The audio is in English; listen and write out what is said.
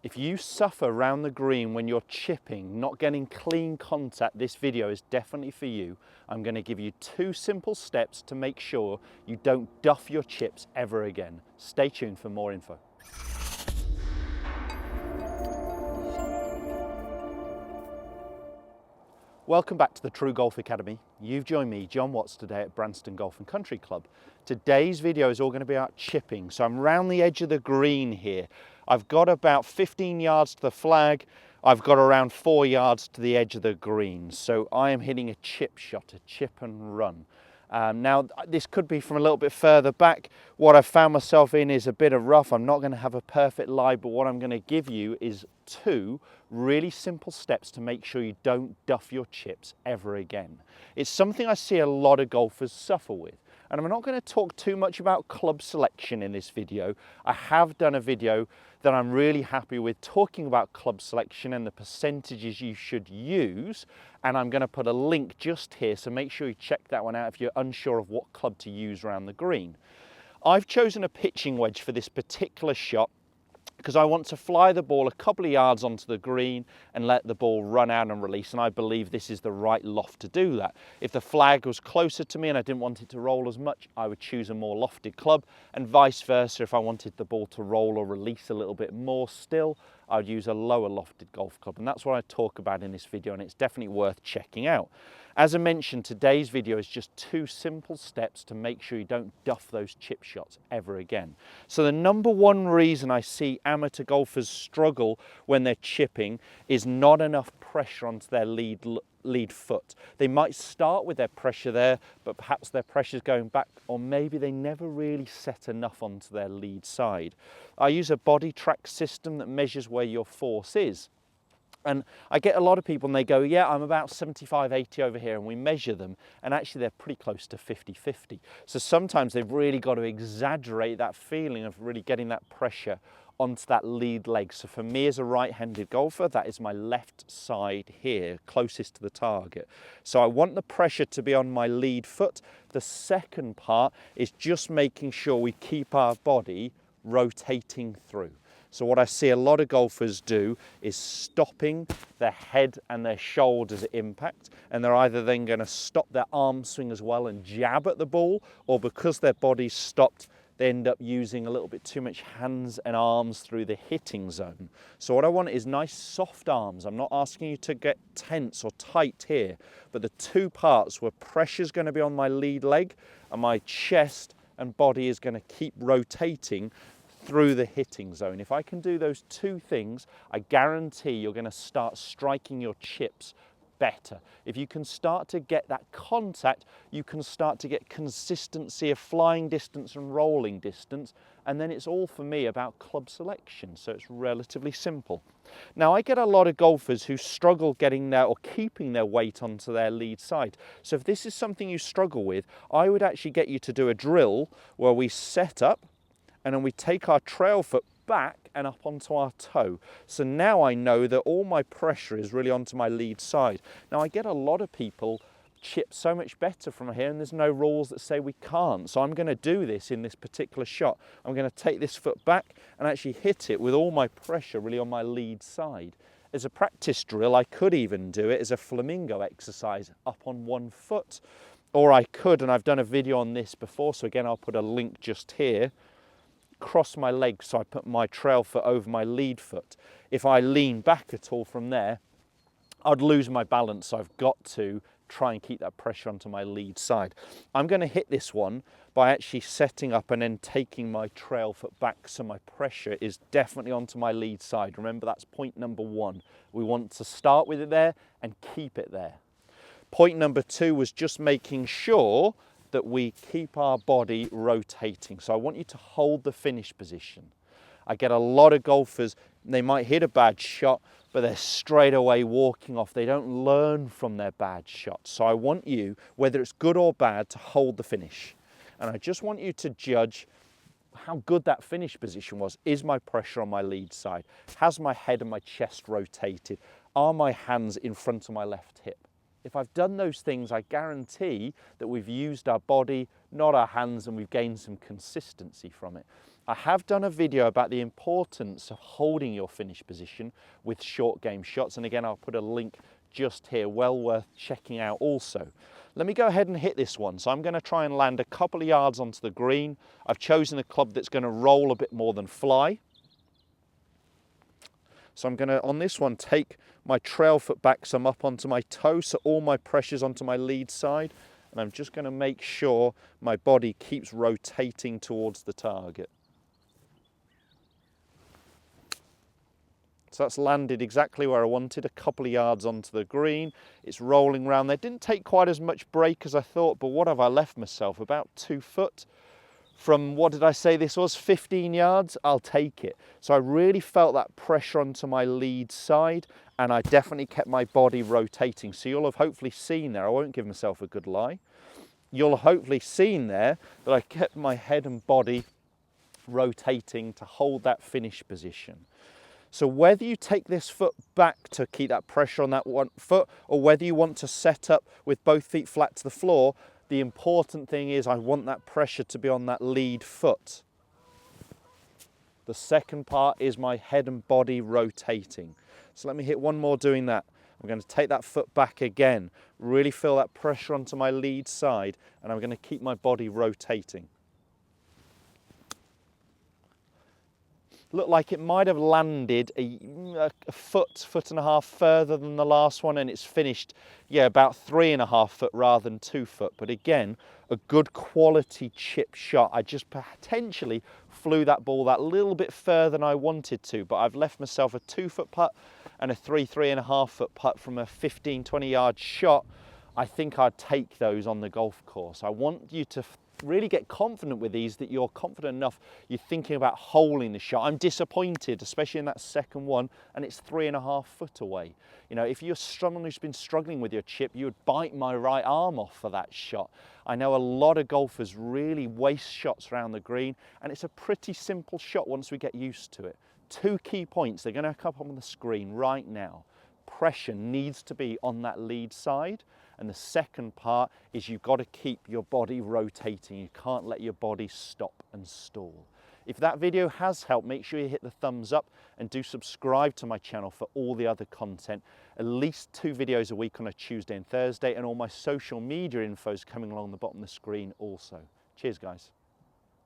If you suffer around the green when you're chipping, not getting clean contact, this video is definitely for you. I'm going to give you 2 simple steps to make sure you don't duff your chips ever again. Stay tuned for more info. Welcome back to the TruGolf Academy. You've joined me, Jon Watts, today at Branston Golf and Country Club. Today's video is all going to be about chipping. So I'm round the edge of the green here. I've got about 15 yards to the flag. I've got around 4 yards to the edge of the green. So I am hitting a chip shot, a chip and run. Now, this could be from a little bit further back. What I've found myself in is a bit of rough. I'm not going to have a perfect lie, but what I'm going to give you is 2 really simple steps to make sure you don't duff your chips ever again. It's something I see a lot of golfers suffer with. And I'm not going to talk too much about club selection in this video. I have done a video that I'm really happy with talking about club selection and the percentages you should use. And I'm going to put a link just here, so make sure you check that one out if you're unsure of what club to use around the green. I've chosen a pitching wedge for this particular shot because I want to fly the ball a couple of yards onto the green and let the ball run out and release, and I believe this is the right loft to do that. If the flag was closer to me and I didn't want it to roll as much, I would choose a more lofted club, and vice versa. If I wanted the ball to roll or release a little bit more still, I would use a lower lofted golf club, and that's what I talk about in this video, and it's definitely worth checking out. As I mentioned, today's video is just 2 simple steps to make sure you don't duff those chip shots ever again. So the number 1 reason I see amateur golfers struggle when they're chipping is not enough pressure onto their lead foot. They might start with their pressure there, but perhaps their pressure's going back, or maybe they never really set enough onto their lead side. I use a body track system that measures where your force is. And I get a lot of people and they go, yeah, I'm about 75, 80 over here, and we measure them, and actually they're pretty close to 50-50. So sometimes they've really got to exaggerate that feeling of really getting that pressure onto that lead leg. So for me as a right-handed golfer, that is my left side here, closest to the target. So I want the pressure to be on my lead foot. The second part is just making sure we keep our body rotating through. So what I see a lot of golfers do is stopping their head and their shoulders at impact, and they're either then going to stop their arm swing as well and jab at the ball, or because their body's stopped, they end up using a little bit too much hands and arms through the hitting zone. So what I want is nice soft arms. I'm not asking you to get tense or tight here, but the 2 parts where pressure's going to be on my lead leg and my chest and body is going to keep rotating through the hitting zone. If I can do those 2 things, I guarantee you're going to start striking your chips better. If you can start to get that contact, you can start to get consistency of flying distance and rolling distance, and then it's all for me about club selection. So it's relatively simple. Now, I get a lot of golfers who struggle getting their or keeping their weight onto their lead side. So if this is something you struggle with, I would actually get you to do a drill where we set up and then we take our trail foot back and up onto our toe. So now I know that all my pressure is really onto my lead side. Now I get a lot of people chip so much better from here, and there's no rules that say we can't. So I'm going to do this in this particular shot. I'm going to take this foot back and actually hit it with all my pressure really on my lead side. As a practice drill, I could even do it as a flamingo exercise up on 1 foot. Or I could, and I've done a video on this before, so again I'll put a link just here, cross my legs so I put my trail foot over my lead foot. If I lean back at all from there, I'd lose my balance, so I've got to try and keep that pressure onto my lead side. I'm going to hit this one by actually setting up and then taking my trail foot back, so my pressure is definitely onto my lead side. Remember, that's point number 1. We want to start with it there and keep it there. Point number 2 was just making sure that we keep our body rotating. So I want you to hold the finish position. I get a lot of golfers, they might hit a bad shot, but they're straight away walking off. They don't learn from their bad shots. So I want you, whether it's good or bad, to hold the finish. And I just want you to judge how good that finish position was. Is my pressure on my lead side? Has my head and my chest rotated? Are my hands in front of my left hip? If I've done those things, I guarantee that we've used our body, not our hands, and we've gained some consistency from it. I have done a video about the importance of holding your finish position with short game shots, and again I'll put a link just here, well worth checking out also. Let me go ahead and hit this one. So I'm going to try and land a couple of yards onto the green. I've chosen a club that's going to roll a bit more than fly. So I'm going to, on this one, take my trail foot back so I'm up onto my toe, so all my pressure's onto my lead side, and I'm just going to make sure my body keeps rotating towards the target. So that's landed exactly where I wanted, a couple of yards onto the green. It's rolling around there. Didn't take quite as much break as I thought, but what have I left myself? About 2 foot from, what did I say this was, 15 yards? I'll take it. So I really felt that pressure onto my lead side, and I definitely kept my body rotating. So you'll have hopefully seen there, I won't give myself a good lie, you'll have hopefully seen there that I kept my head and body rotating to hold that finish position. So whether you take this foot back to keep that pressure on that one foot, or whether you want to set up with both feet flat to the floor, the important thing is I want that pressure to be on that lead foot. The second part is my head and body rotating. So let me hit one more doing that. I'm going to take that foot back again, really feel that pressure onto my lead side, and I'm going to keep my body rotating. Looked like it might have landed a foot and a half further than the last one, and it's finished, yeah, about 3.5 foot rather than 2 foot. But again, a good quality chip shot. I just potentially flew that ball that little bit further than I wanted to, but I've left myself a 2 foot putt and a 3.5 foot putt from a 15-20 yard shot. I think I'd take those on the golf course. I want you to really get confident with these, that you're confident enough you're thinking about holding the shot. I'm disappointed, especially in that second one, and it's 3.5 foot away. You know, if you're someone who's been struggling with your chip, you would bite my right arm off for that shot. I know a lot of golfers really waste shots around the green, and it's a pretty simple shot once we get used to it. 2 key points, they're going to come up on the screen right now. Pressure needs to be on that lead side, and the second part is you've got to keep your body rotating. You can't let your body stop and stall. If that video has helped, make sure you hit the thumbs up and do subscribe to my channel for all the other content. At least 2 videos a week on a Tuesday and Thursday, and all my social media info is coming along the bottom of the screen also. Cheers, guys.